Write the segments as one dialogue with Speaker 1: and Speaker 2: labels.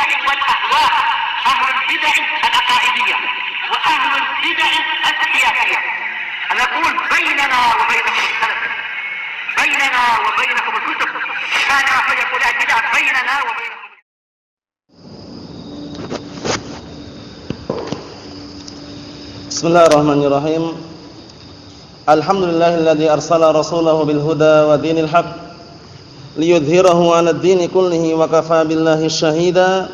Speaker 1: البدع والأهواء، أهل البدع العقائدية وأهل البدع السياسية. نقول بيننا وبينكم السلف، بيننا وبينكم الكتب، كان فيقول البدع بيننا وبينكم.
Speaker 2: Bismillahirrahmanirrahim. Alhamdulillahilladzi arsala rasulahu bil huda wa dinil haq liyudhhirahu 'alad dini kullihi wa kafaa billahi syahida.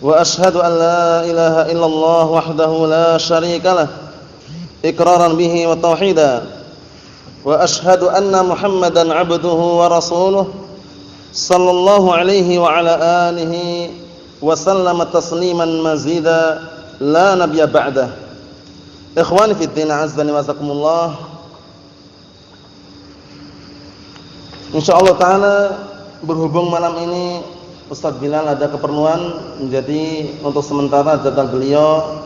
Speaker 2: Wa asyhadu an la ilaha illallah wahdahu la syarika lah iqraran bihi wa tauhida. Wa asyhadu anna Muhammadan 'abduhu wa rasuluh sallallahu alaihi wa ala alihi wa sallama tasliman mazida la nabiyya ba'dah. Ikhwani fid din, azzani wa jazakumullah. Insyaallah taala berhubung malam ini Ustaz Bilal ada keperluan, menjadi untuk sementara jadwal beliau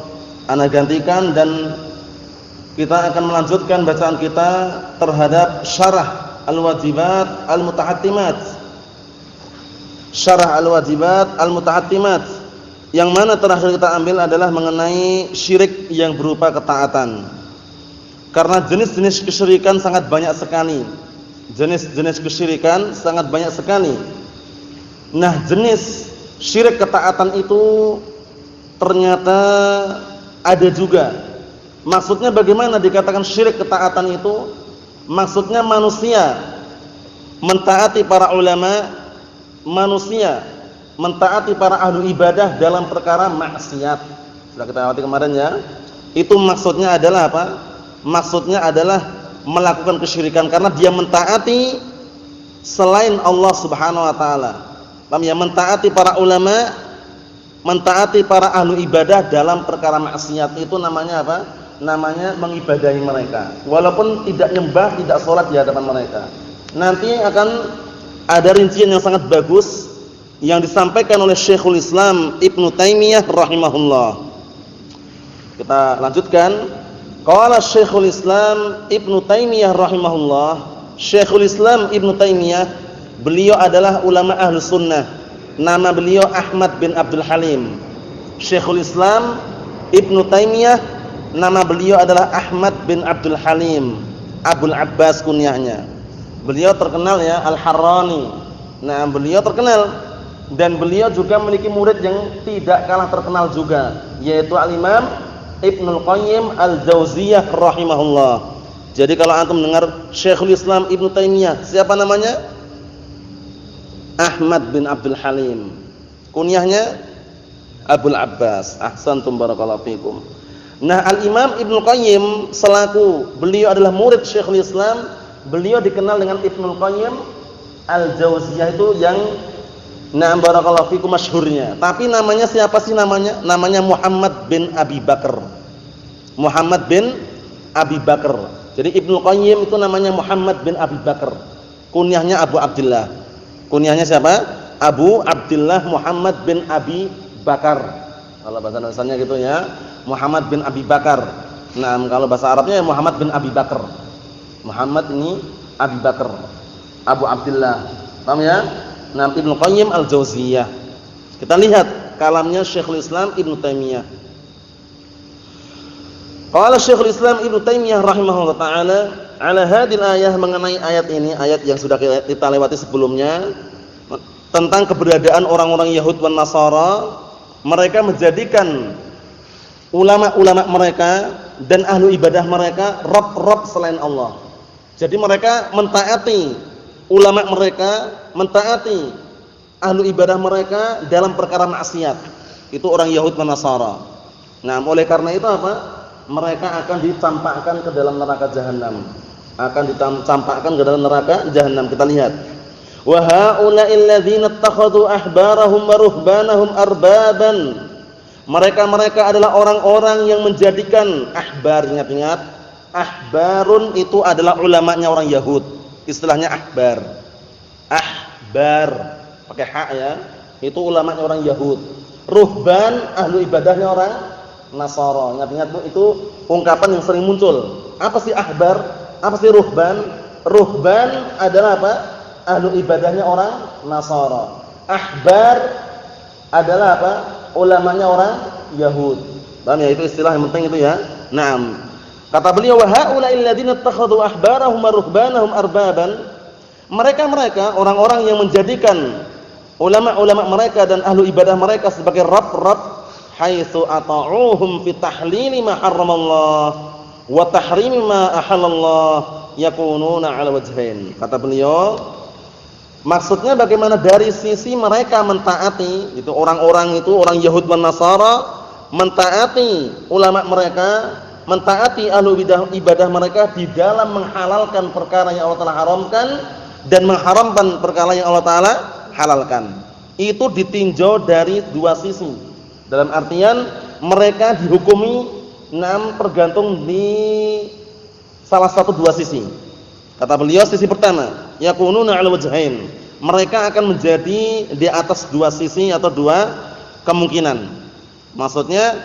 Speaker 2: ana gantikan, dan kita akan melanjutkan bacaan kita terhadap syarah al-wajibat al-mutahattimat. Syarah al-wajibat al-mutahattimat, yang mana terakhir kita ambil adalah mengenai syirik yang berupa ketaatan. Karena jenis-jenis kesyirikan sangat banyak sekali. Jenis-jenis kesyirikan sangat banyak sekali. Nah, jenis syirik ketaatan itu ternyata ada juga. Maksudnya bagaimana dikatakan syirik ketaatan itu? Maksudnya manusia mentaati para ulama, manusia mentaati para ahli ibadah dalam perkara maksiat. Sudah kita lewati kemarin ya. Itu maksudnya adalah apa? Maksudnya adalah melakukan kesyirikan karena dia mentaati selain Allah Subhanahu wa taala. Paham ya? Mentaati para ulama, mentaati para ahli ibadah dalam perkara maksiat, itu namanya apa? Namanya mengibadahi mereka. Walaupun tidak nyembah, tidak sholat di hadapan mereka. Nanti akan ada rincian yang sangat bagus yang disampaikan oleh Syekhul Islam Ibnu Taimiyah rahimahullah. Kita lanjutkan. Qala Syekhul Islam Ibnu Taimiyah rahimahullah. Syekhul Islam Ibnu Taimiyah, beliau adalah ulama Ahlus Sunnah. Nama beliau Ahmad bin Abdul Halim. Syekhul Islam Ibnu Taimiyah, nama beliau adalah Ahmad bin Abdul Halim, Abul Abbas kunyahnya. Beliau terkenal ya, Al-Harrani. Nah, beliau terkenal. Dan beliau juga memiliki murid yang tidak kalah terkenal juga, yaitu Al-Imam Ibnul Qayyim Al-Jauziyah rahimahullah. Jadi kalau antum dengar Syekhul Islam Ibnu Taimiyah, siapa namanya? Ahmad bin Abdul Halim. Kunyahnya Abul Abbas. Ahsantum barakallahu fikum. Nah, Al-Imam Ibnul Qayyim selaku beliau adalah murid Syekhul Islam, beliau dikenal dengan Ibnul Qayyim Al-Jauziyah, itu yang barakallahu fikum masyhurnya. Tapi namanya siapa sih namanya? Namanya Muhammad bin Abi Bakar. Muhammad bin Abi Bakar. Jadi Ibnu Qayyim itu namanya Muhammad bin Abi Bakar. Kunyahnya Abu Abdullah. Kunyahnya siapa? Abu Abdullah Muhammad bin Abi Bakar. Kalau bahasa Indonesianya gitu ya, Muhammad bin Abi Bakar. Nah, kalau bahasa Arabnya Muhammad bin Abi Bakar. Muhammad ini Abi Bakar, Abu Abdullah. Paham ya? Nah, Ibnu Qayyim Al-Jauziyah. Kita lihat kalamnya Syekhul Islam Ibnu Taimiyah. Qala Syekhul Islam Ibnu Taimiyah rahimahullah taala ala hadil ayah, mengenai ayat ini, ayat yang sudah kita lewati sebelumnya, tentang keberadaan orang-orang Yahud dan Nasara. Mereka menjadikan ulama-ulama mereka dan ahlu ibadah mereka rob-rob selain Allah. Jadi mereka mentaati ulama mereka, mentaati ahlu ibadah mereka dalam perkara maksiat. Itu orang Yahud dan Nasara. Nah, oleh karena itu apa? Mereka akan dicampakkan ke dalam neraka jahanam. Akan dicampakkan ke dalam neraka jahanam. Kita lihat. Wa haula'il ladzina ittakhadhu ahbarahum wa ruhbanahum arbaban. Mereka adalah orang-orang yang menjadikan ahbar, ingat-ingat. Ahbarun itu adalah ulamanya orang Yahud. Istilahnya ahbar. Ahbar pakai hak ya. Itu ulamanya orang Yahud. Ruhban ahlu ibadahnya orang Nasara. Ingat-ingat itu ungkapan yang sering muncul. Apa sih ahbar? Apa sih ruhban? Ruhban adalah apa? Ahlu ibadahnya orang Nasara. Ahbar adalah apa? Ulamanya orang Yahud. Paham ya? Itu istilah yang penting itu ya. Naam. Kata beliau, wa haula'il ladzina ittakhadhu ahbarahum wa ruhbanahum arbaban. Mereka orang-orang yang menjadikan ulama-ulama mereka dan ahlu ibadah mereka sebagai rabb-rabb, haitsu ata'uhum fi tahlili ma harramallah wa tahrimi ma ahallallah, yakununa 'ala wajhain. Kata beliau, maksudnya bagaimana dari sisi mereka mentaati, itu orang-orang itu orang Yahud dan Nasara mentaati ulama mereka, mentaati ahlu ibadah mereka di dalam menghalalkan perkara yang Allah Taala haramkan dan mengharamkan perkara yang Allah Taala halalkan. Itu ditinjau dari dua sisi. Dalam artian mereka dihukumi tergantung di salah satu dua sisi. Kata beliau, sisi pertama, yakununa 'ala wajhain. Mereka akan menjadi di atas dua sisi atau dua kemungkinan. Maksudnya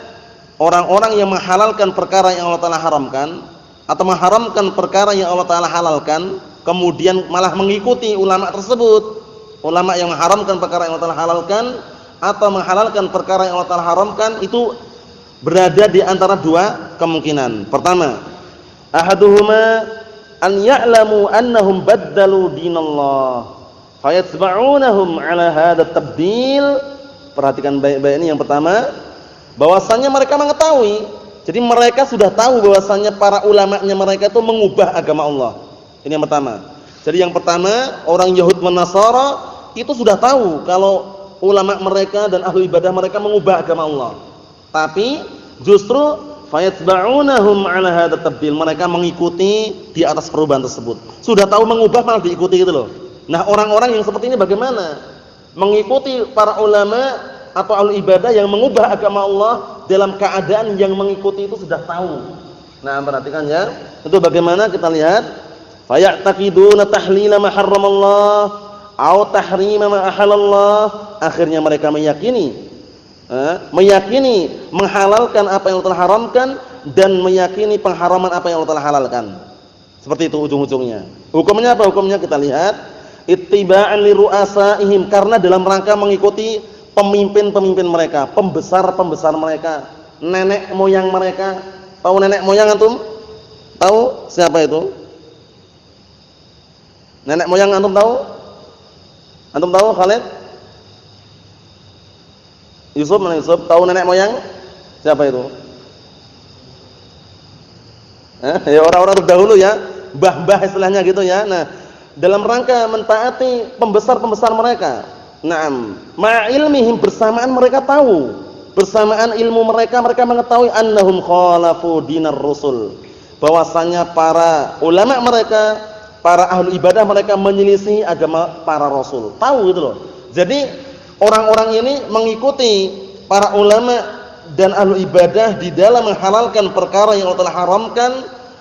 Speaker 2: orang-orang yang menghalalkan perkara yang Allah Taala haramkan atau mengharamkan perkara yang Allah Taala halalkan, kemudian malah mengikuti ulama tersebut. Ulama yang mengharamkan perkara yang Allah Taala halalkan atau menghalalkan perkara yang Allah Taala haramkan, itu berada di antara dua kemungkinan. Pertama, ahaduhuma an ya'lamu annahum baddalu dinallah fayatba'unahum 'ala hadzal tabdil. Perhatikan baik-baik ini yang pertama, bahwasanya mereka mengetahui, jadi mereka sudah tahu bahwasanya para ulamanya mereka itu mengubah agama Allah. Ini yang pertama. Jadi yang pertama, orang Yahud dan Nasara itu sudah tahu kalau ulama mereka dan ahlu ibadah mereka mengubah agama Allah. Tapi justru fayatba'unahum 'ala hadzal tabdil, mereka mengikuti di atas perubahan tersebut. Sudah tahu mengubah malah diikuti gitu loh. Nah, orang-orang yang seperti ini bagaimana? Mengikuti para ulama atau ahli ibadah yang mengubah agama Allah dalam keadaan yang mengikuti itu sudah tahu. Nah, perhatikan ya. Itu bagaimana kita lihat, fayaqtaqiduna tahlila ma harramallah au tahrima ma ahalallah. Akhirnya mereka meyakini menghalalkan apa yang Allah Taala haramkan dan meyakini pengharaman apa yang Allah Taala halalkan. Seperti itu ujung-ujungnya. Hukumnya apa? Hukumnya kita lihat, ittiba'an li ru'asaihim, karena dalam rangka mengikuti pemimpin-pemimpin mereka, pembesar-pembesar mereka, nenek moyang mereka. Tahu nenek moyang antum? Tahu siapa itu? Nenek moyang antum tahu? Antum tahu Khalid? Yusuf, mana Yusuf? Tahu nenek moyang? Siapa itu? Ya orang-orang terdahulu ya, mbah-mbah istilahnya gitu ya. Nah, dalam rangka mentaati pembesar-pembesar mereka. Naam, ma'ilmihim, bersamaan mereka tahu, bersamaan ilmu mereka mengetahui annahum khalafu dinar rusul, bahwasanya para ulama mereka, para ahlu ibadah mereka menyelisih agama para rasul. Tahu gitu loh. Jadi orang-orang ini mengikuti para ulama dan ahlu ibadah di dalam menghalalkan perkara yang Allah Taala haramkan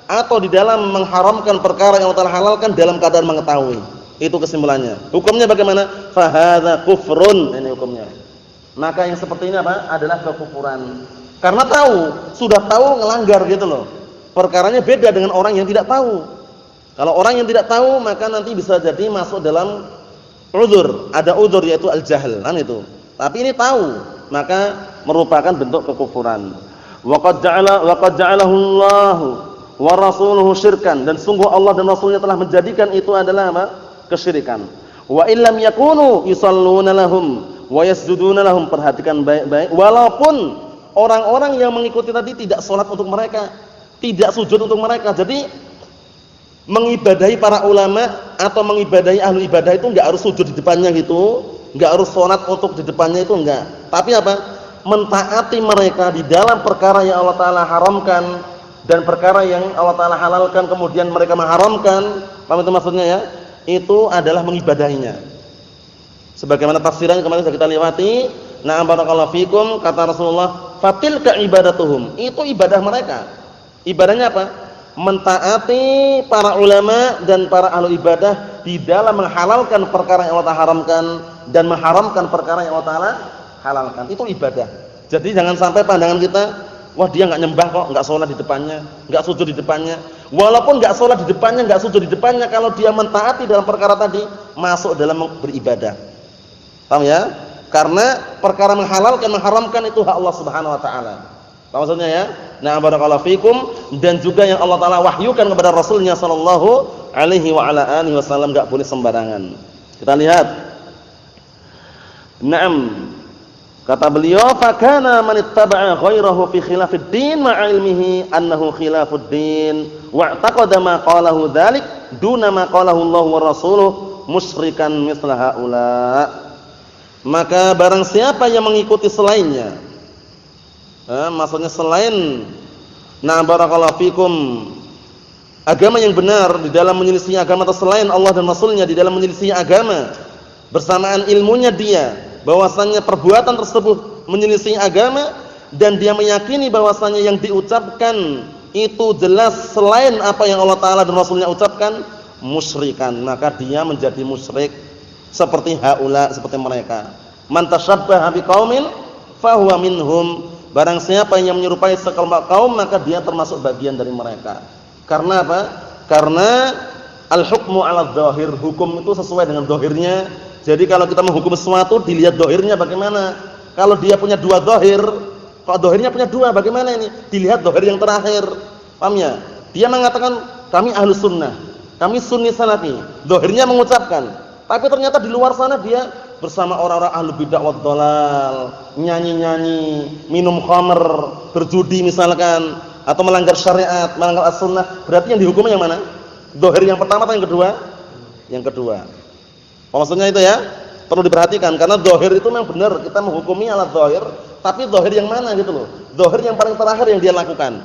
Speaker 2: atau di dalam mengharamkan perkara yang Allah Taala halalkan dalam keadaan mengetahui. Itu kesimpulannya. Hukumnya bagaimana? Fahadza kufrun. Ini hukumnya. Maka yang seperti ini apa? Adalah kekufuran. Karena tahu, sudah tahu ngelanggar gitu loh. Perkaranya beda dengan orang yang tidak tahu. Kalau orang yang tidak tahu, maka nanti bisa jadi masuk dalam uzur. Ada uzur yaitu al-jahl, kan itu. Tapi ini tahu, maka merupakan bentuk kekufuran. Wa qad ja'alahu Allah wa rasuluhu syirkan, dan sungguh Allah dan Rasulnya telah menjadikan itu adalah apa? Kesyirikan. Wa illam yakunu yusalluna lahum wa yasjuduna lahum. Perhatikan baik-baik, walaupun orang-orang yang mengikuti tadi tidak salat untuk mereka, tidak sujud untuk mereka. Jadi mengibadahi para ulama atau mengibadahi ahli ibadah itu enggak harus sujud di depannya gitu, enggak harus salat untuk di depannya itu enggak. Tapi apa? Mentaati mereka di dalam perkara yang Allah Taala haramkan dan perkara yang Allah Taala halalkan, kemudian mereka mengharamkan. Paham itu maksudnya ya? Itu adalah mengibadahinya. Sebagaimana tafsiran kemarin sudah kita lewati. Na'am barakallahu fikum, kata Rasulullah, fatilka ibadatuhum. Itu ibadah mereka. Ibadahnya apa? Mentaati para ulama dan para ahli ibadah di dalam menghalalkan perkara yang Allah Taala haramkan dan mengharamkan perkara yang Allah Taala halalkan. Itu ibadah. Jadi jangan sampai pandangan kita, wah dia enggak nyembah kok, enggak salat di depannya, enggak sujud di depannya. Walaupun enggak salat di depannya, enggak sujud di depannya, kalau dia mentaati dalam perkara tadi, masuk dalam beribadah. Paham ya? Karena perkara menghalalkan, mengharamkan itu hak Allah Subhanahu wa taala. Apa maksudnya ya? Nah, barakallahu fikum, dan juga yang Allah taala wahyukan kepada Rasulnya sallallahu alaihi wa ala alihi wasallam enggak boleh sembarangan. Kita lihat. Naam. Kata beliau, "Fa kana man ittaba'a ghairahu fi khilafid din ma'a ilmihi annahu khilafud din wa i'taqada ma qalahu dzalik duna ma qalahu Allah wa rasuluh musyrikan misla haula." Maka barang siapa yang mengikuti selainnya, maksudnya selain barakallahu fikum agama yang benar di dalam menyelisih agama, atau selain Allah dan Rasulnya di dalam menyelisih agama, bersamaan ilmunya dia bahwasannya perbuatan tersebut menyelisih agama, dan dia meyakini bahwasannya yang diucapkan itu jelas selain apa yang Allah Ta'ala dan Rasulnya ucapkan, musyrikan, maka dia menjadi musyrik seperti haula, seperti mereka. Man tashabbaha biqaumin fahuwa minhum. Barang siapa yang menyerupai sekelompok kaum, maka dia termasuk bagian dari mereka. Karena apa? Karena al-hukmu 'ala dzahir, hukum itu sesuai dengan zahirnya. Jadi kalau kita menghukum sesuatu, dilihat zahirnya bagaimana. Kalau dia punya dua zahir, kalau zahirnya punya dua, bagaimana ini? Dilihat zahir yang terakhir. Paham ya? Dia mengatakan kami ahlus sunnah, kami sunni salafi. Zahirnya mengucapkan, tapi ternyata di luar sana dia bersama orang-orang ahlu bid'ah wad dhalal, nyanyi-nyanyi, minum khamr, berjudi misalkan, atau melanggar syariat, melanggar as-sunnah. Berarti yang dihukum yang mana? Zahir yang pertama atau yang kedua? Yang kedua. Maksudnya itu ya, perlu diperhatikan, karena zahir itu memang benar, kita menghukumi ala zahir, tapi zahir yang mana gitu loh. Zahir yang paling terakhir yang dia lakukan.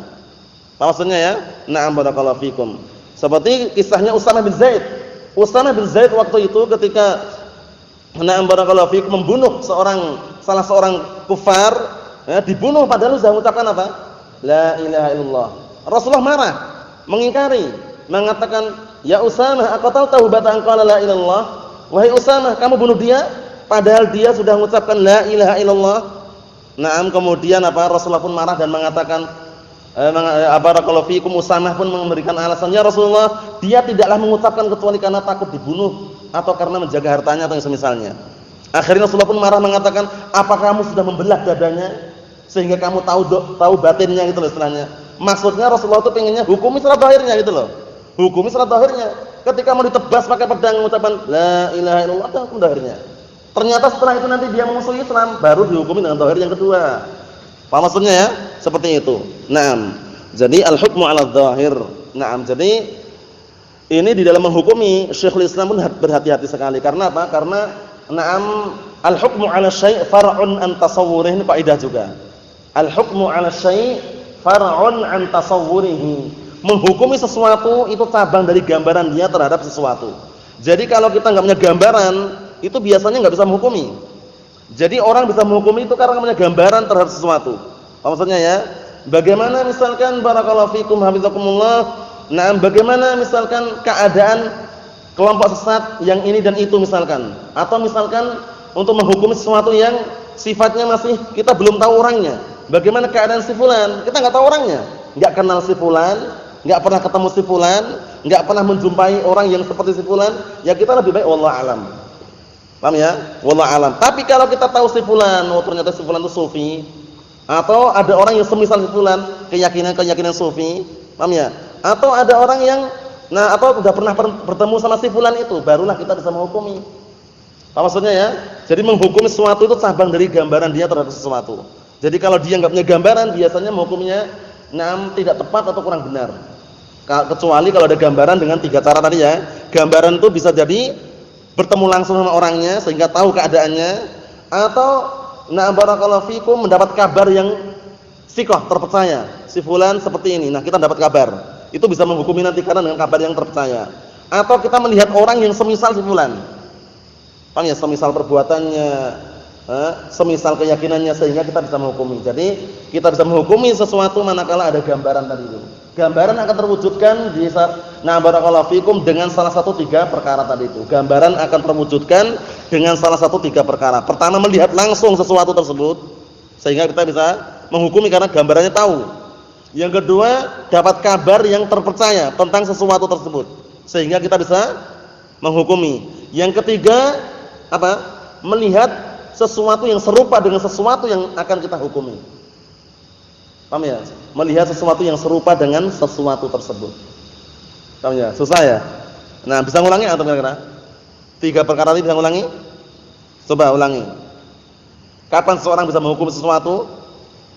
Speaker 2: Maksudnya ya? Na'am barakallahu fikum. Seperti kisahnya Usamah bin Zaid. Usamah bin Zaid waktu itu ketika na'am barakallahu fikum membunuh salah seorang kufar, ya, dibunuh padahal sudah mengucapkan apa? La ilaha illallah. Rasulullah marah, mengingkari, mengatakan, "Ya Usamah, aqataltahu ba'da an qala la ilaha illallah?" Wahai Usamah, kamu bunuh dia padahal dia sudah mengucapkan la ilaha illallah. Naam, kemudian apa? Rasulullah pun marah dan mengatakan, barakallahu fikum, Usamah pun memberikan alasan, "Ya Rasulullah, dia tidaklah mengucapkan kecuali karena takut dibunuh atau karena menjaga hartanya atau yang semisalnya." Akhirnya Rasulullah pun marah mengatakan, "Apa kamu sudah membelah dadanya sehingga kamu tahu batinnya?" Gitu loh istilahnya. Maksudnya Rasulullah itu pengennya hukumi secara zahirnya gitu loh. Hukumi secara zahirnya. Ketika mau ditebas pakai pedang mengucapkan la ilaha illallah, itu hukum zahirnya. Ternyata setelah itu nanti dia memusuhi Islam, baru dihukumi dengan zahir yang kedua. Paham maksudnya ya? Seperti itu. Naam. Jadi al-hukmu 'ala dzahir. Naam. Jadi ini di dalam menghukumi Syekhul Islam pun berhati-hati sekali. Karena apa? Karena naam, al-hukmu 'ala syai' far'un an tasawwurihi, ini kaidah juga. Al-hukmu 'ala syai' far'un an tasawwurihi. Menghukumi sesuatu itu cabang dari gambaran dia terhadap sesuatu. Jadi kalau kita enggak punya gambaran, itu biasanya enggak bisa menghukumi. Jadi orang bisa menghukumi itu karena punya gambaran terhadap sesuatu. Apa maksudnya ya? Bagaimana misalkan barakallahu fikum hafizakumullah, nah bagaimana misalkan keadaan kelompok sesat yang ini dan itu misalkan, atau misalkan untuk menghukumi sesuatu yang sifatnya masih kita belum tahu orangnya. Bagaimana keadaan si fulan? Kita enggak tahu orangnya, enggak kenal si fulan, enggak pernah ketemu si fulan, enggak pernah menjumpai orang yang seperti si fulan, ya kita lebih baik wallahu alam. Paham ya? Wallahu alam. Tapi kalau kita tahu si fulan, oh ternyata si fulan itu sufi, atau ada orang yang semisal si fulan, keyakinan sufi, paham ya? Atau ada orang yang atau sudah pernah bertemu sama si fulan itu, barulah kita bisa menghukumi. Apa maksudnya ya? Jadi menghukumi sesuatu itu cabang dari gambaran dia terhadap sesuatu. Jadi kalau dia enggak punya gambaran, biasanya menghukumnya tidak tepat atau kurang benar. Kecuali kalau ada gambaran dengan tiga cara tadi ya. Gambaran itu bisa jadi bertemu langsung sama orangnya sehingga tahu keadaannya, atau barakallahu fikum mendapat kabar yang thiqah, terpercaya. Si fulan seperti ini. Nah, kita dapat kabar. Itu bisa menghukumi nanti karena dengan kabar yang terpercaya. Atau kita melihat orang yang semisal si fulan. Paham ya? Semisal perbuatannya, semisal keyakinannya, sehingga kita bisa menghukumi. Jadi kita bisa menghukumi sesuatu manakala ada gambaran tadi itu. Gambaran akan terwujudkan di barakallahu fikum dengan salah satu tiga perkara tadi itu. Gambaran akan terwujudkan dengan salah satu tiga perkara. Pertama, melihat langsung sesuatu tersebut sehingga kita bisa menghukumi karena gambarannya tahu. Yang kedua, dapat kabar yang terpercaya tentang sesuatu tersebut sehingga kita bisa menghukumi. Yang ketiga, melihat sesuatu yang serupa dengan sesuatu yang akan kita hukumi. Paham ya? Melihat sesuatu yang serupa dengan sesuatu tersebut. Paham ya? Susah ya? Nah, bisa ngulangi atau kira-kira? 3 perkara ini bisa ngulangi? Coba ulangi. Kapan seseorang bisa menghukum sesuatu?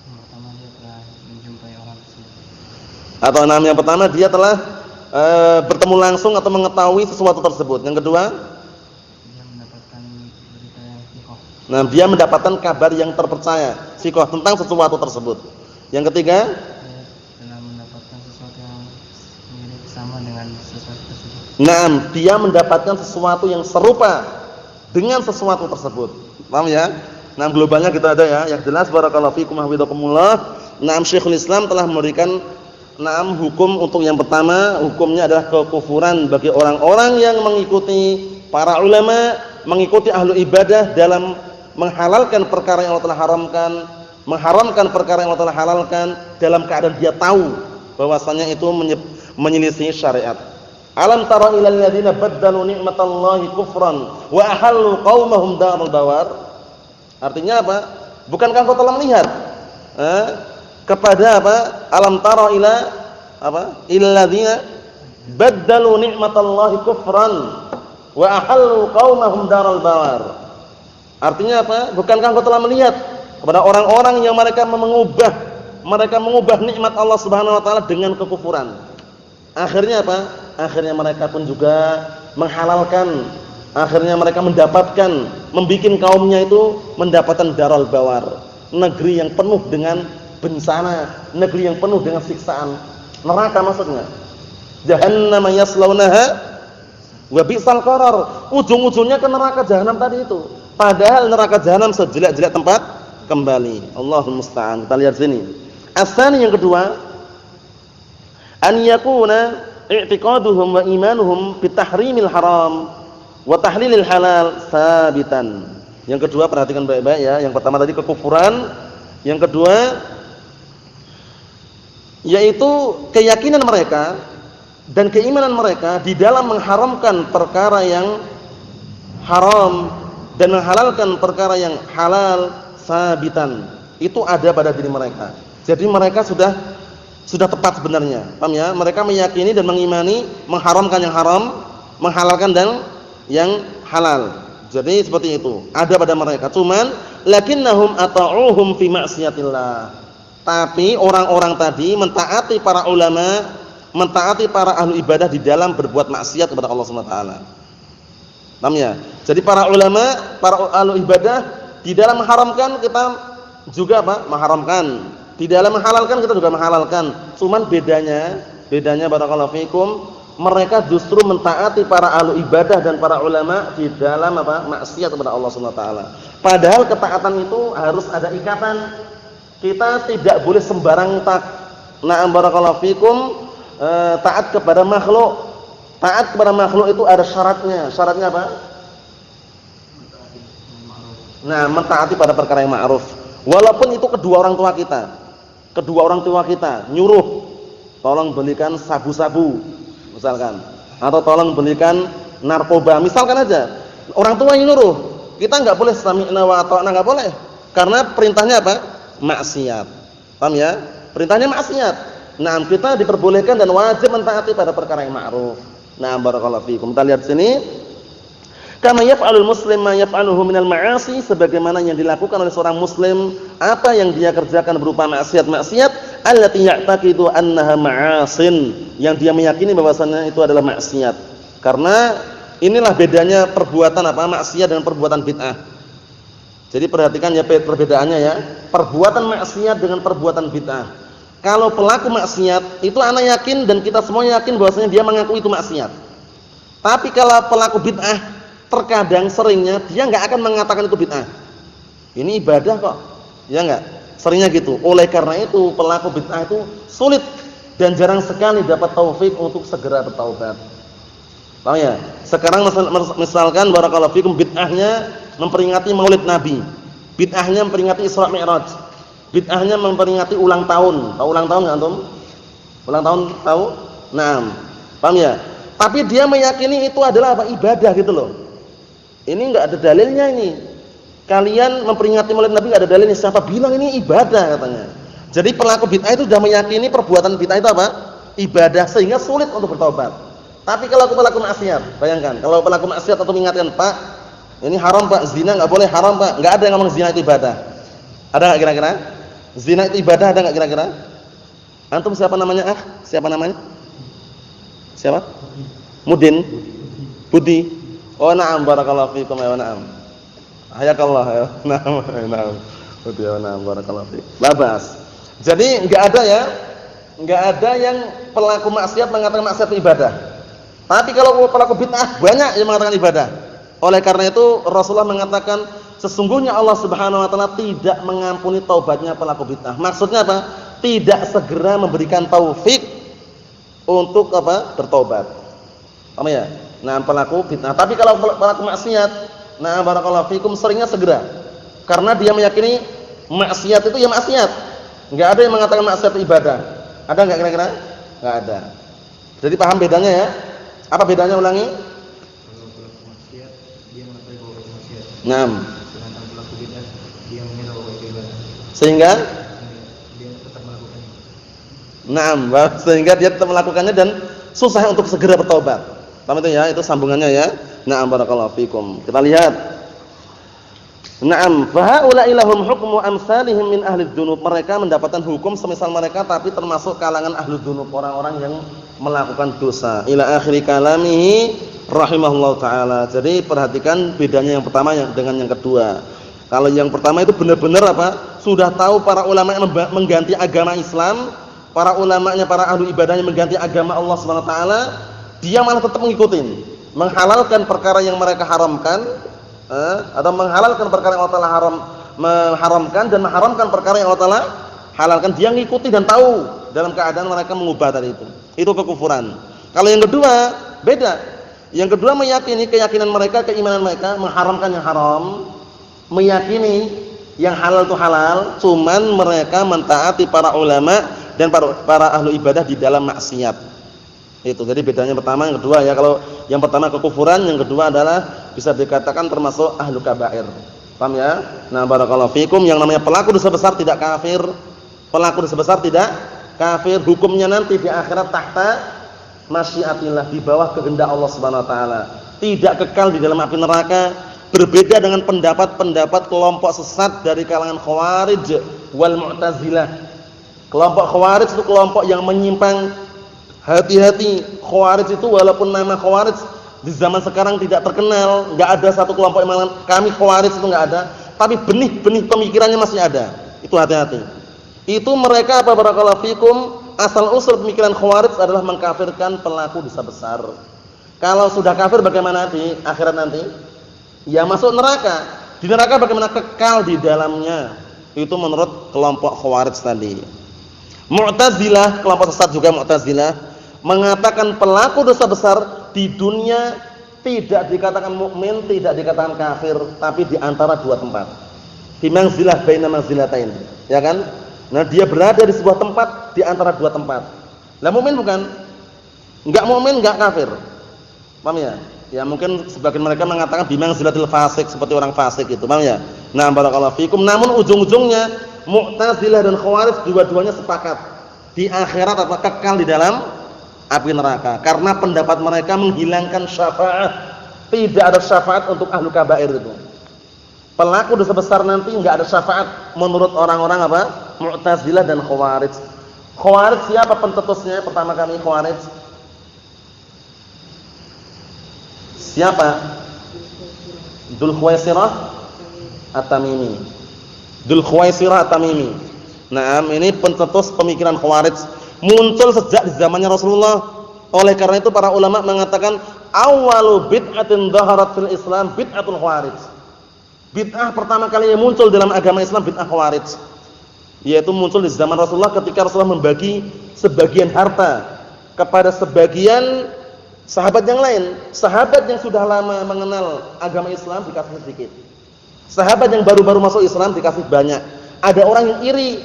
Speaker 3: Pertama dia telah menjumpai orang tersebut.
Speaker 2: Atau yang pertama dia telah bertemu langsung atau mengetahui sesuatu tersebut. Yang kedua?
Speaker 3: Dia mendapatkan berita yang sahih.
Speaker 2: Nah, dia mendapatkan kabar yang terpercaya, sikoh tentang sesuatu tersebut. Yang ketiga,
Speaker 3: Dia telah mendapatkan sesuatu yang mirip sama dengan sesuatu tersebut.
Speaker 2: nah, dia mendapatkan sesuatu yang serupa dengan sesuatu tersebut. Paham ya? Nah, globalnya kita ada ya. Yang jelas barakallahu fikum wa hafizakumullah. Nah, Syekhul Islam telah memberikan hukum untuk yang pertama, hukumnya adalah kekufuran bagi orang-orang yang mengikuti para ulama, mengikuti ahlu ibadah dalam menghalalkan perkara yang Allah telah haramkan, mengharamkan perkara yang Allah telah halalkan dalam keadaan dia tahu bahwasanya itu menyelisih syariat. Alam tara ilal ladzina baddalu ni'matallahi kufran wa ahallu qaumahum darul bawar. Artinya apa? Bukankah kau telah melihat kepada apa? Alam tara ila apa? Illal ladzina baddalu ni'matallahi kufran wa ahallu qaumahum darul bawar. Artinya apa? Bukankah kau telah melihat kepada orang-orang yang mereka mengubah nikmat Allah Subhanahu wa taala dengan kekufuran. Akhirnya apa? Akhirnya mereka pun juga menghalalkan. Akhirnya mereka mendapatkan, membikin kaumnya itu mendapatkan darul bawar, negeri yang penuh dengan bencana, negeri yang penuh dengan siksaan. Neraka maksudnya. Jahannam yaslaunaha wa bi'sal qarar. Ujung-ujungnya ke neraka jahanam tadi itu. Padahal neraka jahanam sejelek-jelek tempat kembali. Allahul musta'an. Kita lihat sini. Asani yang kedua, an yakuna i'tiqaduhum wa imanuhum bitahrimil haram wa tahlilil halal sabitan. Yang kedua perhatikan baik-baik ya. Yang pertama tadi kekufuran, yang kedua yaitu keyakinan mereka dan keimanan mereka di dalam mengharamkan perkara yang haram dan menghalalkan perkara yang halal sabitan. Itu ada pada diri mereka. Jadi mereka sudah tepat sebenarnya. Paham ya? Mereka meyakini dan mengimani mengharamkan yang haram, menghalalkan dan yang halal. Jadi seperti itu. Ada pada mereka. Cuman lakinnahum ata'uhum fi ma'siyatillah. Tapi orang-orang tadi mentaati para ulama, mentaati para ahli ibadah di dalam berbuat maksiat kepada Allah Subhanahu wa taala. Paham ya? Jadi para ulama, para ahli ibadah di dalam mengharamkan kita juga apa? Mengharamkan. Di dalam menghalalkan kita juga menghalalkan. Cuman bedanya barakallahu fikum, mereka justru mentaati para ahli ibadah dan para ulama di dalam apa? Maksiat kepada Allah Subhanahu wa taala. Padahal ketaatan itu harus ada ikatan. Kita tidak boleh sembarang barakallahu fikum taat kepada makhluk. Taat kepada makhluk itu ada syaratnya. Syaratnya apa? Nah, mentaati pada perkara yang ma'ruf. Walaupun itu kedua orang tua kita nyuruh tolong belikan sabu-sabu misalkan, atau tolong belikan narkoba misalkan aja. Orang tua yang nyuruh, kita enggak boleh sami'na wa ata'na, enggak boleh. Karena perintahnya apa? Maksiat. Paham ya? Perintahnya maksiat. Nah, kita diperbolehkan dan wajib mentaati pada perkara yang ma'ruf. Nah, barakallahu fiikum. Kita lihat sini. Kama yaf'alul muslim ma yaf'aluhu minal ma'asi, sebagaimana yang dilakukan oleh seorang muslim apa yang dia kerjakan berupa maksiat-maksiat allati ya'taqidu annaha ma'asin, yang dia meyakini bahwasanya itu adalah maksiat. Karena inilah bedanya perbuatan apa? Maksiat dan perbuatan bid'ah. Jadi perhatikan ya perbedaannya ya. Perbuatan maksiat dengan perbuatan bid'ah. Kalau pelaku maksiat itu anak yakin dan kita semua yakin bahwasanya dia mengaku itu maksiat. Tapi kalau pelaku bid'ah, terkadang seringnya dia enggak akan mengatakan itu bid'ah. Ini ibadah kok. Ya enggak? Seringnya gitu. Oleh karena itu pelaku bid'ah itu sulit dan jarang sekali dapat taufik untuk segera bertaubat. Paham ya? Sekarang misalkan barakallahu fikum bid'ahnya memperingati Maulid Nabi. Bid'ahnya memperingati Isra Mi'raj. Bid'ahnya memperingati ulang tahun. Tahu ulang tahun enggak antum? Ulang tahun tahu? Naam. Paham ya? Tapi dia meyakini itu adalah apa? Ibadah gitu loh. Ini enggak ada dalilnya ini. kalian memperingati Maulid Nabi enggak ada dalilnya. Siapa bilang ini ibadah katanya. Jadi pelaku bid'ah itu sudah meyakini perbuatan bid'ah itu apa? Ibadah, sehingga sulit untuk bertobat. Tapi kalau pelaku maksiat, bayangkan kalau pelaku maksiat atau mengingatkan, Pak, ini haram Pak, zina enggak boleh, haram Pak. Enggak ada yang ngomong zina itu ibadah. Ada enggak kira-kira? Zina itu ibadah ada enggak kira-kira? Antum siapa namanya? Siapa namanya? Siapa? Mudin. Budi. Oh, na'am, barakallahu fiikum ya na'am. Hayakallah ya. Na'am, na'am. Budi ya na'am, barakallahu fiik. Labas. Jadi enggak ada yang pelaku maksiat mengatakan maksiat itu ibadah. Tapi kalau pelaku bid'ah banyak yang mengatakan ibadah. Oleh karena itu Rasulullah mengatakan sesungguhnya Allah Subhanahu wa taala tidak mengampuni taubatnya pelaku bid'ah. Maksudnya apa? Tidak segera memberikan taufik untuk apa? Bertobat. Paham ya? Nah, pelaku bid'ah. Tapi kalau pelaku maksiat, nah barakallahu fikum, seringnya segera. Karena dia meyakini maksiat itu ya maksiat. Enggak ada yang mengatakan maksiat itu ibadah. Ada enggak kira-kira? Enggak ada. Jadi paham bedanya ya? Apa bedanya, ulangi?
Speaker 3: Kalau pelaku maksiat dia mengetahui bahwa itu maksiat.
Speaker 2: Naam.
Speaker 3: Sedangkan pelaku bid'ah dia mengira bahwa itu ibadah.
Speaker 2: Sehingga
Speaker 3: Dia tetap melakukannya.
Speaker 2: naam, sehingga dia tetap melakukannya dan susah untuk segera bertobat. Paham itu ya? Itu sambungannya ya. Naam, barakallahu fikum. Kita lihat. Naam, fa haula ilahum hukmu amsalihim min ahli dzunub. Mereka mendapatkan hukum semisal mereka tapi termasuk kalangan ahli dzunub, orang-orang yang melakukan dosa. Ila akhir kalamihi rahimahullahu taala. Jadi perhatikan bedanya yang pertama dengan yang kedua. Kalau yang pertama itu benar-benar apa? Sudah tahu para ulama yang mengganti agama Islam, para ulamanya, para ahli ibadahnya mengganti agama Allah Subhanahu wa taala, dia malah tetap mengikutin, menghalalkan perkara yang mereka haramkan, atau menghalalkan perkara yang Allah Taala mengharamkan dan mengharamkan perkara yang Allah Taala halalkan. Dia ngikuti dan tahu dalam keadaan mereka mengubah tadi itu. Itu kekufuran. Kalau yang kedua beda. Yang kedua meyakini keyakinan mereka, keimanan mereka mengharamkan yang haram, meyakini yang halal itu halal, cuman mereka mentaati para ulama dan para ahli ibadah di dalam maksiat. Itu. Jadi bedanya pertama, yang kedua ya. Kalau yang pertama kekufuran, yang kedua adalah bisa dikatakan termasuk ahlu kabair. Paham ya? Nah, barakallahu fikum, yang namanya pelaku dosa besar tidak kafir. Pelaku dosa besar tidak kafir, hukumnya nanti di akhirat tahta masyiatillah, di bawah kehendak Allah Subhanahu wa taala. Tidak kekal di dalam api neraka. Berbeda dengan pendapat-pendapat kelompok sesat dari kalangan Khawarij wal Mu'tazilah. Kelompok Khawarij itu kelompok yang menyimpang. Hati-hati, Khawarij itu walaupun nama Khawarij di zaman sekarang tidak terkenal, enggak ada satu kelompok yang mengatakan kami Khawarij, itu enggak ada, tapi benih-benih pemikirannya masih ada. Itu hati-hati. Itu mereka apa, barakallahu fikum, asal usul pemikiran Khawarij adalah mengkafirkan pelaku dosa besar. Kalau sudah kafir bagaimana di akhirat nanti? Ya masuk neraka. Di neraka bagaimana? Kekal di dalamnya. Itu menurut kelompok Khawarij tadi. Mu'tazilah, kelompok sesat juga Mu'tazilah, mengatakan pelaku dosa besar di dunia tidak dikatakan mukmin, tidak dikatakan kafir, tapi di antara dua tempat. Di manzilah baina manzilatain, ya kan? Nah, dia berada di sebuah tempat di antara dua tempat. Lah mukmin bukan? Enggak mukmin, enggak kafir. Paham ya? Ya mungkin sebagian mereka mengatakan bi manzilatil fasik, seperti orang fasik itu, paham ya? Nah, barakallahu fikum. Namun ujung-ujungnya Mu'tazilah dan Khawarij dua-duanya sepakat di akhirat apa kekal di dalam api neraka, karena pendapat mereka menghilangkan syafaat. Tidak ada syafaat untuk ahlu kabair itu. Pelaku dosa besar nanti enggak ada syafaat menurut orang-orang apa? Mu'tazilah dan Khawarij. Khawarij siapa pencetusnya? Pertama kali Khawarij siapa? Dzul Khuwaisirah At-Tamimi. Dzul Khuwaisirah At-Tamimi. Nah, ini pencetus pemikiran Khawarij. Muncul sejak di zamannya Rasulullah. Oleh karena itu para ulama mengatakan awwalu bid'atin dhaharat fil Islam bid'atul Khawarij. Bid'ah pertama kali yang muncul dalam agama Islam bid'ah Khawarij. Yaitu muncul di zaman Rasulullah ketika Rasulullah membagi sebagian harta kepada sebagian sahabat yang lain. Sahabat yang sudah lama mengenal agama Islam dikasih sedikit. Sahabat yang baru-baru masuk Islam dikasih banyak. Ada orang yang iri.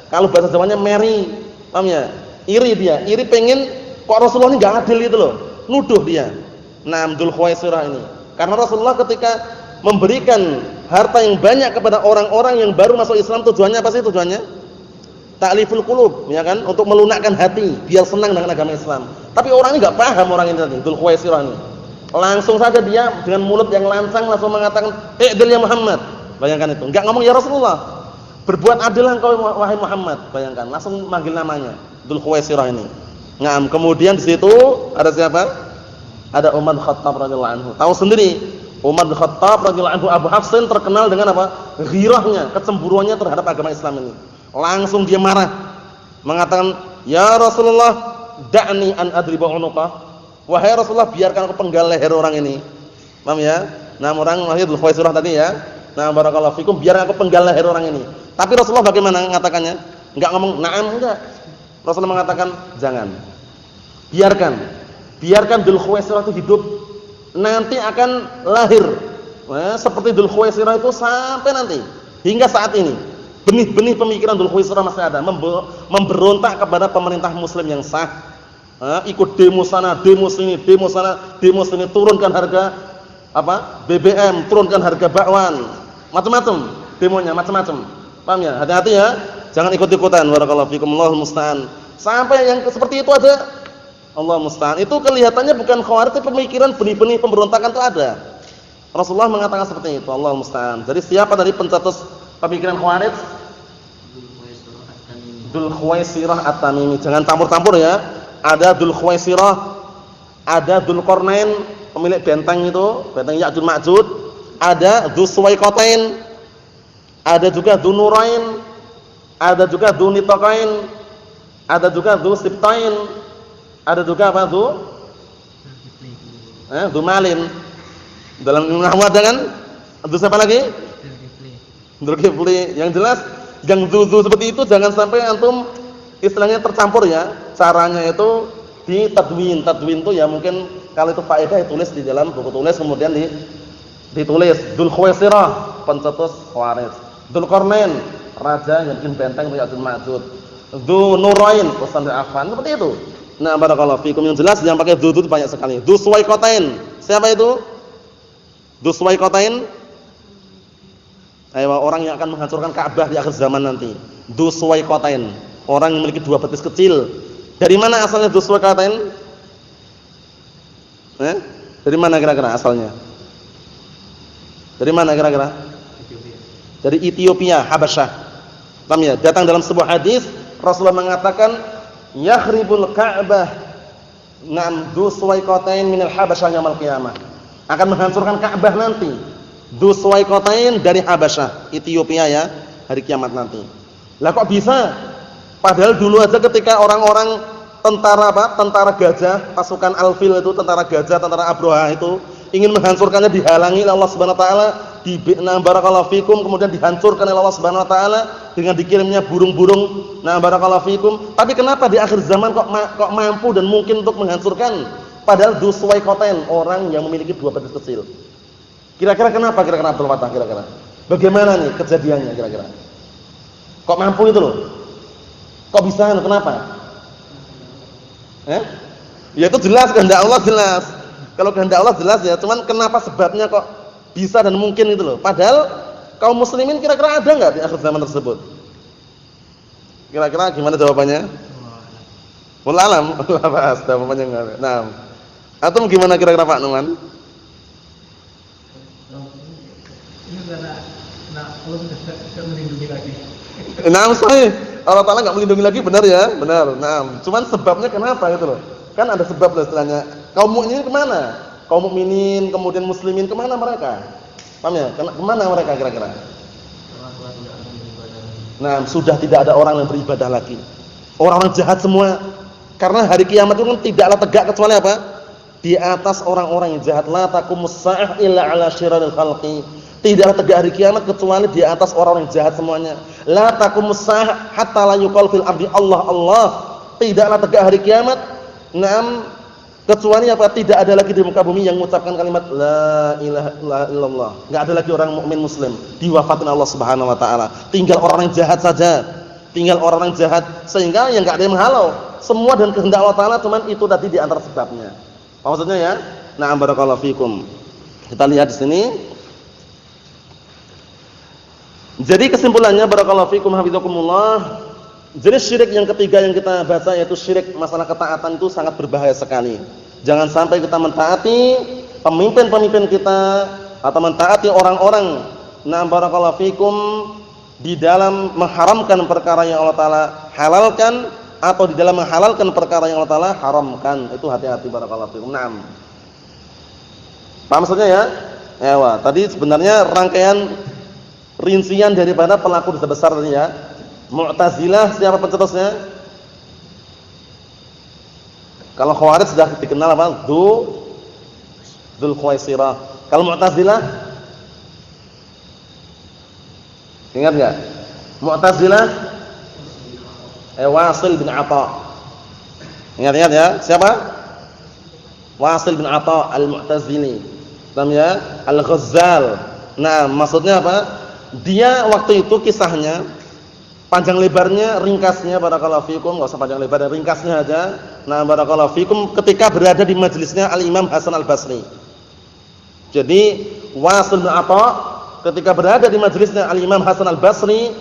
Speaker 2: Kalau bahasa Jawanya meri, paham ya? Iri dia, iri pengen kok Rasulullah ini enggak adil gitu loh. Nuduh dia. Nah, Dzul Khuwaisirah ini. Karena Rasulullah ketika memberikan harta yang banyak kepada orang-orang yang baru masuk Islam, tujuannya apa sih tujuannya? Ta'liful qulub, ya kan? Untuk melunakkan hati, biar senang dengan agama Islam. Tapi orang ini enggak paham orang ini tadi, Dzul Khuwaisirah ini. Langsung saja dia dengan mulut yang lancang langsung mengatakan, "I'dil ya Muhammad." Bayangkan itu. Enggak ngomong ya Rasulullah. Berbuat adillah engkau wahai Muhammad. Bayangkan, langsung manggil namanya, Dzul Khuwaisirah ini. Nah, kemudian di situ ada siapa? Ada Umar bin Khattab radhiyallahu anhu. Tahu sendiri, Umar bin Khattab radhiyallahu anhu, Abu Hafsin terkenal dengan apa? Ghirahnya, kecemburuannya terhadap agama Islam ini. Langsung dia marah, mengatakan, "Ya Rasulullah, da'ni an adriba unuqah." Wahai Rasulullah, biarkan aku penggal leher orang ini. Paham ya? Nah, orang lahir Dzul Khuwaisirah tadi ya. Nah, barakallahu fikum, biarkan aku penggal leher orang ini. Tapi Rasulullah bagaimana mengatakannya? Enggak ngomong na'am, enggak. Rasulullah mengatakan, "Jangan. Biarkan Dzul Khuwaisirah itu hidup. Nanti akan lahir. Nah, seperti Dzul Khuwaisirah itu sampai nanti hingga saat ini. Benih-benih pemikiran Dzul Khuwaisirah masih ada, memberontak kepada pemerintah muslim yang sah. Ikut demo sana, demo sini, demo sana, demo sini, turunkan harga apa? BBM, turunkan harga bakwan. Macam-macam demonya, macam-macam. Paham ya? Hati-hati ya. Jangan ikut-ikutan. Barakallahu fikum, Allahul musta'an. Sampai yang seperti itu ada. Allah musta'an. Itu kelihatannya bukan khawarij, tapi pemikiran benih-benih pemberontakan itu ada. Rasulullah mengatakan seperti itu. Allahul musta'an. Jadi siapa tadi pencetus pemikiran khawarij? Dzul Khuwaisirah At-Tamimi. Jangan campur-campur ya. Ada Dzul Khuwaisirah, ada Dzulqarnain, pemilik benteng itu, benteng Ya'juj Ma'juj. Ada Dzul Suwaikotain, ada juga Dzul Nurain, ada juga Dzul Nitaqain, ada juga Dzul Sibtain, ada juga apa Dzul Malin. Dalam ilmu nahwu ada kan? Dzul siapa lagi? Dzul Kifli. Yang jelas yang Dzul seperti itu jangan sampai antum istilahnya tercampur ya. Caranya itu di tadwin. Tadwin itu ya mungkin kalau itu faedah ditulis di dalam buku tulis, kemudian ditulis Dzul Khuwaisirah, pencetus Khawarij. Dzulqarnain, raja yang bikin benteng Ya'juj Ma'juj. Dzul Nurain, Utsman bin Affan, seperti itu. Nah, barakallahu fikum, yang jelas yang pakai dzul itu banyak sekali. Dzul Suwaikotain. Siapa itu? Dzul Suwaikotain. Ayo, orang yang akan menghancurkan Ka'bah di akhir zaman nanti. Dzul Suwaikotain. Orang yang memiliki dua betis kecil. Dari mana asalnya Dzul Suwaikotain? Dari mana kira-kira asalnya? Dari mana kira-kira? Dari Ethiopia, Habasyah. Paham ya? Datang dalam sebuah hadis Rasulullah mengatakan, "Yakhribul Ka'bah ngam Dzul Suwaikotain minal Habasyah yaumil qiyamah." Akan menghancurkan Ka'bah nanti. Dzul Suwaikotain dari Habasyah, Ethiopia ya, hari kiamat nanti. Lah kok bisa? Padahal dulu aja ketika orang-orang tentara gajah, pasukan Al-Fil itu, tentara gajah, tentara Abroha itu ingin menghancurkannya, dihalangi oleh Allah Subhanahu wa taala, barakallahu fikum, kemudian dihancurkan oleh Allah Subhanahu wa taala dengan dikirimnya burung-burung. Barakallahu fikum. Tapi kenapa di akhir zaman kok mampu dan mungkin untuk menghancurkan? Padahal Dzul Suwaikotain orang yang memiliki dua betis kecil. Kira-kira kenapa kira-kira Abdul Fattah kira-kira? Bagaimana nih kejadiannya kira-kira? Kok mampu itu loh? Kok bisa? Kenapa? Ya itu jelas kehendak Allah jelas. Kalau kehendak Allah jelas ya, cuman kenapa sebabnya kok bisa dan mungkin itu loh. Padahal kaum muslimin kira-kira ada enggak di akhir zaman tersebut? Kira-kira gimana jawabannya? Wallahu alam. Allah bahas jawabannya enggak ada. Nah. Atau gimana kira-kira Pak Numan?
Speaker 4: Ini karena Allah sudah melindungi lagi.
Speaker 2: Nah, sahih. Allah Ta'ala enggak melindungi lagi, benar ya? Benar. Nah, cuman sebabnya kenapa gitu loh. Kan ada sebab lah istilahnya. Kaum mukminin kemana? Kaum mukminin, kemudian muslimin kemana mereka? Paham ya? Kemana mereka kira-kira? Nah, sudah tidak ada orang yang beribadah lagi. Orang-orang jahat semua. Karena hari kiamat itu kan tidaklah tegak kecuali apa? Di atas orang-orang yang jahat. La taqumus sa'ah illa 'ala syirril khalqi. Tidaklah tegak hari kiamat kecuali di atas orang-orang yang jahat semuanya. La taqumus sa'ah hatta la yuqal fil ardi Allah Allah. Tidaklah tegak hari kiamat, kecuali apa? Tidak ada lagi di muka bumi yang mengucapkan kalimat la ilaha illallah. Enggak ada lagi orang mukmin muslim diwafatkan Allah Subhanahu wa taala. Tinggal orang yang jahat saja. Tinggal orang yang jahat, sehingga yang enggak ada yang menghalau. Semua dan kehendak Allah taala, cuman itu tadi di antara sebabnya. Apa maksudnya ya? Na'am barakallahu fikum. Kita lihat di sini. Jadi kesimpulannya barakallahu fikum hafizakumullah, jenis syirik yang ketiga yang kita baca yaitu syirik masalah ketaatan itu sangat berbahaya sekali. Jangan sampai kita mentaati pemimpin-pemimpin kita atau mentaati orang-orang barakallahu fikum di dalam mengharamkan perkara yang Allah Taala halalkan atau di dalam menghalalkan perkara yang Allah Taala haramkan. Itu hati-hati barakallahu fikum. Naam. Paham maksudnya ya? Ewa, tadi sebenarnya rangkaian rincian daripada pelaku dosa besar tadi ya. Mu'tazilah siapa pencetusnya? Kalau Khawarij sudah dikenal apa? Dzul Khuwaisirah. Kalau Mu'tazilah ingat enggak? Mu'tazilah Wasil bin Atha. Ingat-ingat ya, siapa? Wasil bin Atha Al-Mu'tazili. Namanya Al-Ghazzal. Nah, maksudnya apa? Dia waktu itu kisahnya panjang lebarnya, ringkasnya barakallahu fikum, enggak usah panjang lebar, ringkasnya aja. Nah, barakallahu fikum ketika berada di majelisnya Al-Imam Hasan Al-Basri. Jadi, Wasil bin Atha ketika berada di majelisnya Al-Imam Hasan Al-Basri,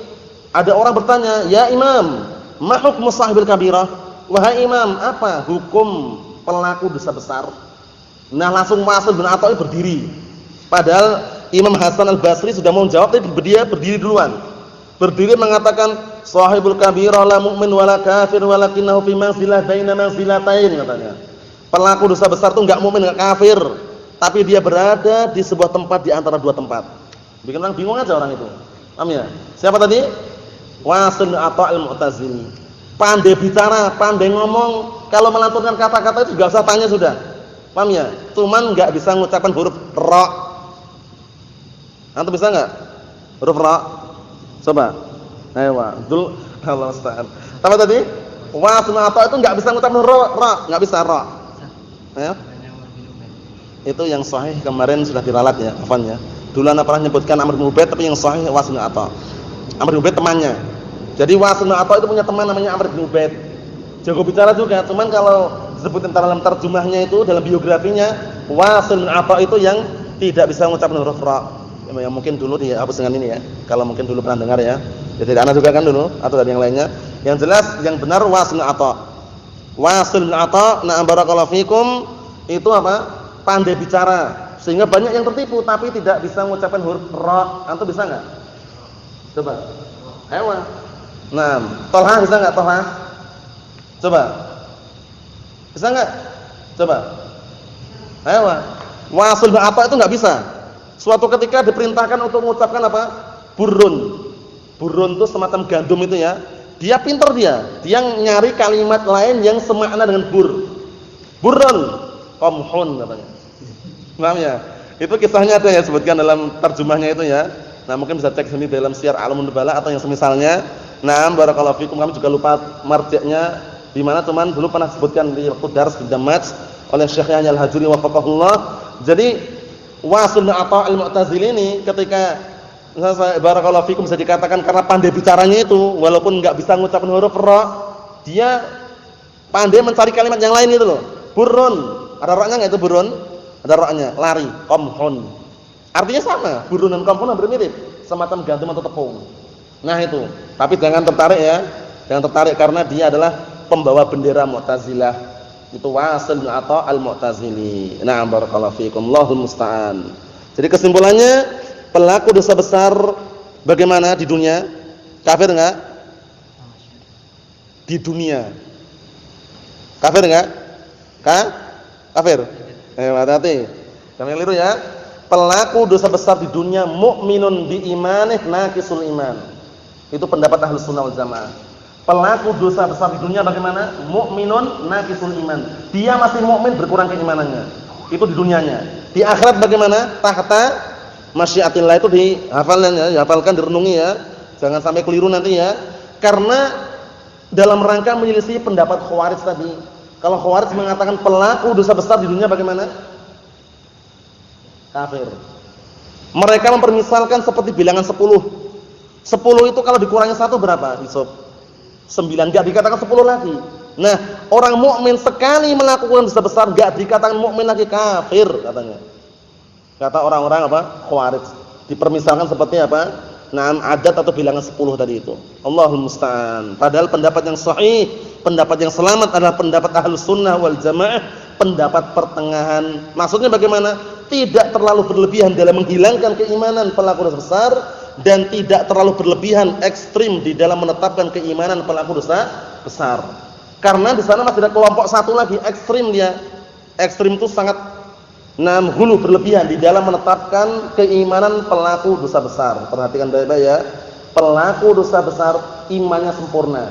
Speaker 2: ada orang bertanya, "Ya Imam, ma hukmu sahibil kabirah?" Wahai Imam, apa hukum pelaku dosa besar? Nah, langsung Wasil bin Atha berdiri. Padahal Imam Hasan Al-Basri sudah mau jawab, tapi dia berdiri duluan. Berdiri mengatakan, "Shahibul kabirah la mu'min wala kafir walakinahu fi manzilah baina manzilatain," katanya. Pelaku dosa besar itu enggak mukmin, enggak kafir, tapi dia berada di sebuah tempat di antara dua tempat. Bikin orang bingung aja orang itu. Paham ya? Siapa tadi? Wasil bin Atha Al-Mu'tazili. Pandai bicara, pandai ngomong, kalau melanturkan kata-kata itu enggak usah tanya sudah. Paham ya? Cuman enggak bisa mengucapkan huruf ra. Antum bisa enggak? Huruf ra? Coba. Ayo, Dzul Allah Ustaz. Apa tadi? Wasil bin Atha itu enggak bisa mengucapkan ra, enggak bisa ra. Ya? Itu yang sahih kemarin sudah diralat ya, afwan ya. Dulu ana pernah nyebutkan Amr bin Ubaid, tapi yang sahih Wasil bin Atha. Amr bin Ubaid temannya. Jadi Wasil bin Atha itu punya teman namanya Amr bin Ubaid. Jago bicara juga, cuman kalau disebutin dalam terjemahnya itu dalam biografinya, Wasil bin Atha itu yang tidak bisa mengucapkan huruf ra. Yang mungkin dulu dihapus dengan ini ya. Kalau mungkin dulu pernah dengar ya. Ya tidak ana juga kan dulu atau dari yang lainnya. Yang jelas yang benar Wasil bin Atha. Wasil bin Atha, na'am barakallahu fikum, itu apa? Pandai bicara sehingga banyak yang tertipu tapi tidak bisa mengucapkan huruf ra. Antum bisa enggak? Coba. Ayo. Nah, Tolha bisa enggak Tolha? Coba. Bisa enggak? Coba. Ayo. Wasil bin Atha itu enggak bisa. Suatu ketika diperintahkan untuk mengucapkan apa? Burun. Burun itu semacam gandum itu ya. Dia pintar dia. Dia nyari kalimat lain yang semakna dengan bur. Burun, qamhun katanya. Paham ya? Itu kisahnya ada ya sebutkan dalam terjemahnya itu ya. Nah, mungkin bisa cek sini dalam Syiar A'lamun Nubala atau yang semisalnya. Nah, barakallahu fikum, kami juga lupa marji'nya di mana, cuman dulu pernah sebutkan di waktu dars di Damaj oleh Syekh Yahya Al-Hajuri wafaqahullah. Jadi Wasil bin Atha Al-Mu'tazili ini ketika barakallahu fikum bisa dikatakan karena pandai bicaranya itu walaupun enggak bisa mengucapkan huruf ra, dia pandai mencari kalimat yang lain itu loh. Burun, ada ra-nya enggak itu burun? Ada ra-nya, lari, qamhun. Artinya sama, burun dan qamhun hampir mirip, semacam gandum atau tepung. Nah itu, tapi jangan tertarik ya. Jangan tertarik karena dia adalah pembawa bendera Mu'tazilah. Itu Wasil bin Atha Al-Mu'tazili. Na'am barakallahu fikum, Allahul musta'an. Jadi kesimpulannya, pelaku dosa besar bagaimana di dunia? Kafir enggak? Di dunia. Kafir enggak? Kafir. Hati-hati. Jangan keliru ya. Pelaku dosa besar di dunia mukminun bi imanih naqisul iman. Itu pendapat Ahlus Sunnah wal Jamaah. Pelaku dosa besar di dunia bagaimana? Mukminun naqisul iman. Dia masih mukmin berkurang keimanannya. Itu di dunianya. Di akhirat bagaimana? Tahta masyiatillah, itu dihafalkan ya, dihafalkan, direnungi ya. Jangan sampai keliru nanti ya. Karena dalam rangka menyelisih pendapat Khawarij tadi. Kalau Khawarij mengatakan pelaku dosa besar di dunia bagaimana? Kafir. Mereka mempermisalkan seperti bilangan 10. 10 itu kalau dikurangi 1 berapa? Hisab 9, enggak dikatakan 10 lagi. Nah, orang mukmin sekali melakukan dosa besar enggak dikatakan mukmin lagi, kafir katanya. Kata orang-orang apa? Khawarij. Dipermisalkan seperti apa? adat atau bilangan 10 tadi itu. Allahul musta'an. Padahal pendapat yang sahih, pendapat yang selamat adalah pendapat Ahlus Sunnah wal Jamaah, pendapat pertengahan. Maksudnya bagaimana? Tidak terlalu berlebihan dalam menghilangkan keimanan pelaku dosa besar dan tidak terlalu berlebihan ekstrim di dalam menetapkan keimanan pelaku dosa besar. Karena di sana masih ada kelompok satu lagi ekstrim dia. Ekstrim itu sangat hulu berlebihan di dalam menetapkan keimanan pelaku dosa besar. Perhatikan baik-baik ya. Pelaku dosa besar imannya sempurna.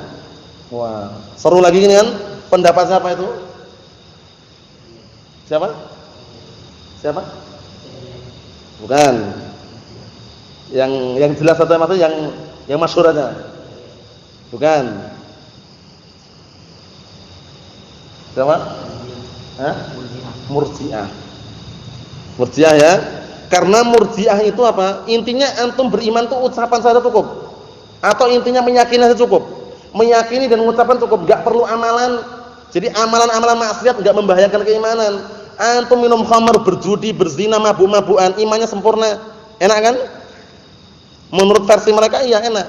Speaker 2: Wah, seru lagi ini kan? Pendapat siapa itu? Siapa? Siapa? Bukan. Yang jelas atau maksudnya yang masyhur aja. Bukan. Siapa? Hah? Murji'ah. Murji'ah ya. Karena Murji'ah itu apa? Intinya antum beriman tuh ucapan saja cukup. Atau intinya meyakini saja cukup. Meyakini dan mengucapkan cukup, enggak perlu amalan. Jadi amalan-amalan maksiat enggak membahayakan keimanan. Antum minum khamar, berjudi, berzina, mabuk-mabukan, imannya sempurna. Enak kan? Menurut versi mereka iya enak.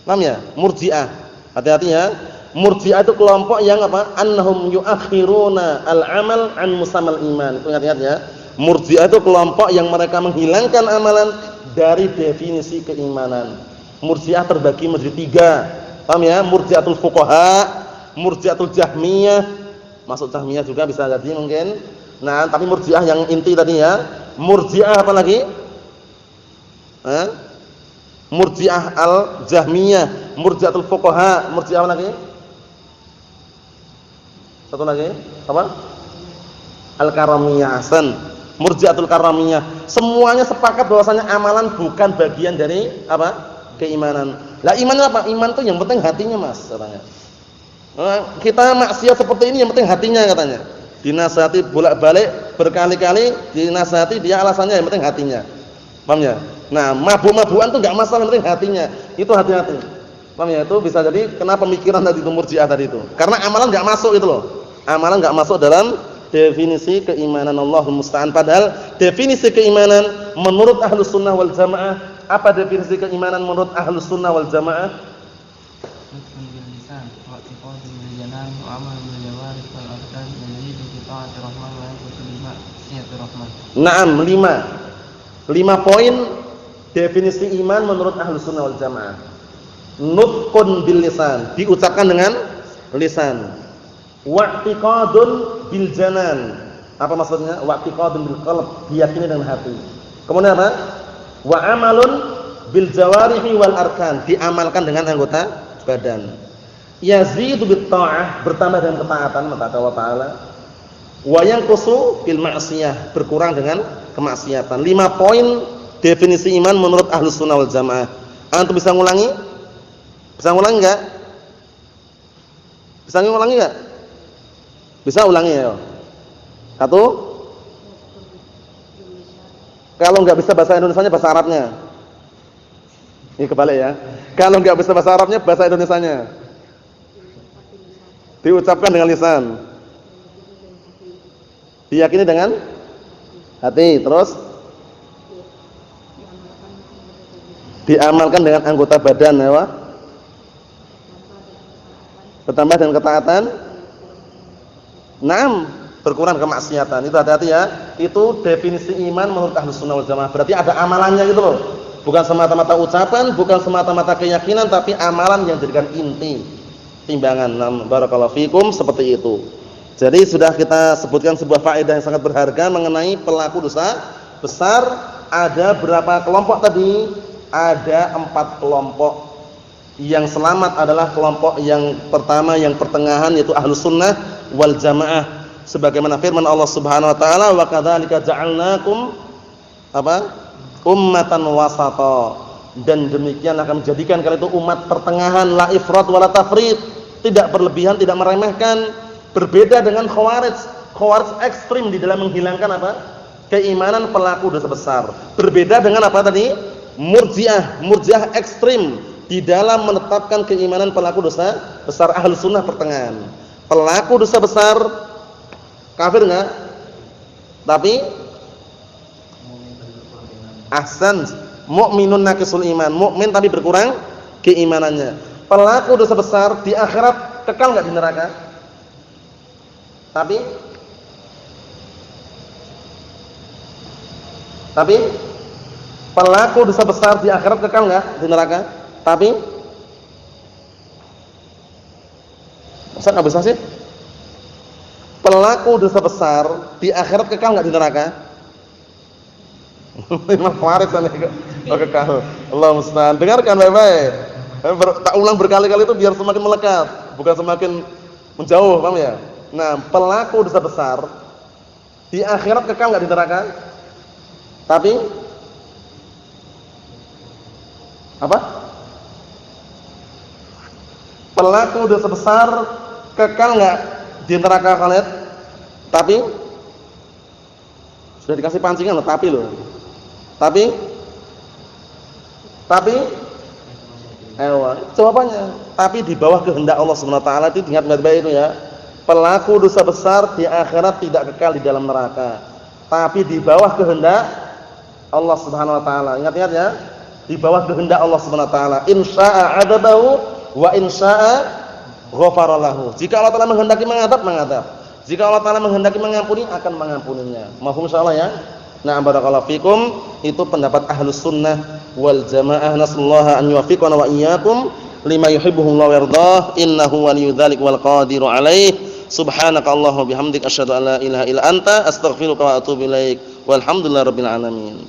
Speaker 2: Paham ya? Murji'ah. Hati-hati ya. Murji'ah itu kelompok yang apa? Annahum yu'akhiruna al-amal an musammal iman. Itu ingat-ingat ya. Murji'ah itu kelompok yang mereka menghilangkan amalan dari definisi keimanan. Murji'ah terbagi menjadi 3. Paham ya? Murji'atul fuqaha, Murji'atul Jahmiyah. Masuk Jahmiyah juga bisa jadi mungkin. Nah, tapi Murji'ah yang inti tadi ya. Murji'ah apa lagi? Murji'ah al-Jahmiyah, Murji'atul fuqaha, Murji'ah apa lagi? Satu lagi, apa? Al-Karamiyah. Ahsan. Murji'atul Karamiyah. Semuanya sepakat bahwasanya amalan bukan bagian dari apa? Keimanan. Lah iman apa? Iman tuh yang penting hatinya, Mas, katanya. Kita maksiat seperti ini yang penting hatinya katanya. Dinasihati bolak-balik berkali-kali, dinasihati dia alasannya yang penting hatinya. Paham ya? Nah, mabuk-mabukan tuh enggak masalah, yang penting hatinya. Itu hati-hati. Paham ya? Itu bisa jadi kenapa pemikiran tadi itu Murji'ah tadi itu. Karena amalan enggak masuk itu loh. Amalan enggak masuk dalam definisi keimanan. Allahul musta'an. Padahal definisi keimanan menurut Ahlus Sunnah wal Jamaah, apa definisi keimanan menurut Ahlus Sunnah wal Jamaah? Naam, 5 poin definisi iman menurut Ahlus Sunnah wal Jamaah. Nutqun bil lisan, diucapkan dengan lisan. Wa'tiqadun bil janan. Apa maksudnya? Wa'tiqadun bil qalb, diyakini dengan hati. Kemudian apa? Wa amalun bil jawarihi wal arkan, diamalkan dengan anggota badan. Yazidu bit ta'ah, bertambah dengan ketaatan kepada Allah Taala. Wa yanqusu bil ma'siyah, berkurang dengan kemaksiatan. 5 poin definisi iman menurut Ahlus Sunnah wal Jamaah. Antum bisa ngulangi? Bisa ngulangi enggak? Bisa ngulangi enggak? Bisa ulangi ya. 1. Kalau enggak bisa bahasa Indonesianya, bahasa Arabnya. Ini kebalik ya. Kalau enggak bisa bahasa Arabnya, bahasa Indonesianya. Diucapkan dengan lisan. Diyakini dengan hati, terus diamalkan dengan anggota badan ya, bertambah dengan ketaatan. Naam, berkurang kemaksiatan. Itu hati-hati ya. Itu definisi iman menurut Ahlus Sunnah wal Jamaah. Berarti ada amalannya gitu loh. Bukan semata-mata ucapan, bukan semata-mata keyakinan, tapi amalan yang dijadikan inti timbangan. Barakallahu fikum, seperti itu. Jadi sudah kita sebutkan sebuah faedah yang sangat berharga mengenai pelaku dosa besar. Ada berapa kelompok tadi? Ada 4 kelompok. Yang selamat adalah kelompok yang pertama, yang pertengahan, yaitu Ahlus Sunnah wal Jamaah. Sebagaimana firman Allah Subhanahu wa taala, wa kadzalika ja'alnakum ummatan wasata. Dan demikian akan menjadikan kalian itu umat pertengahan, la ifrat wala tafrit, tidak berlebihan, tidak meremehkan. Berbeda dengan Khawarij. Khawarij ekstrim di dalam menghilangkan apa? Keimanan pelaku dosa besar. Berbeda dengan apa tadi? Murji'ah. Murji'ah ekstrim di dalam menetapkan keimanan pelaku dosa besar. Ahlus Sunnah pertengahan. Pelaku dosa besar kafir enggak? Tapi ahsan, mu'minun naqisul iman, mukmin tapi berkurang keimanannya. Pelaku dosa besar di akhirat kekal enggak di neraka? Tapi pelaku dosa besar di akhirat kekal enggak di neraka? Tapi Ustaz enggak bisa sih? Pelaku dosa besar di akhirat kekal enggak di neraka? Imam Farid kekal. Allah musta'an. Dengarkan baik-baik. Tak ulang berkali-kali itu biar semakin melekat, bukan semakin menjauh, paham ya? Nah, pelaku dosa besar di akhirat kekal enggak di neraka? Tapi apa? Pelaku dosa besar kekal enggak di neraka khalid? Tapi sudah dikasih pancingan loh, tapi loh. Tapi jawabannya tapi di bawah kehendak Allah Subhanahu wa taala. Itu ingat baik-baik itu ya. Pelaku dosa besar di akhirat tidak kekal di dalam neraka, tapi di bawah kehendak Allah Subhanahu wa taala. Ingat-ingat ya. Di bawah kehendak Allah Subhanahu wa taala. Insya'a 'adabahu wa insya'a ghafara lahu. Jika Allah taala menghendaki mengadab, mengadab. Jika Allah taala menghendaki mengampuni, akan mengampuninya. Mafhum insyaallah ya. Nah, barakallahu fikum, itu pendapat Ahlus Sunnah wal Jamaah. Nasallaha an yuwaffiqana wa iyyakum lima yuhibbuhu wa yardah. Innahu waliyyu dzalik wal qadiru alaih. Subhanakallahumma bihamdika asyhadu an la ilaha illa anta astaghfiruka wa atubu ilaik. Walhamdulillahirabbil alamin.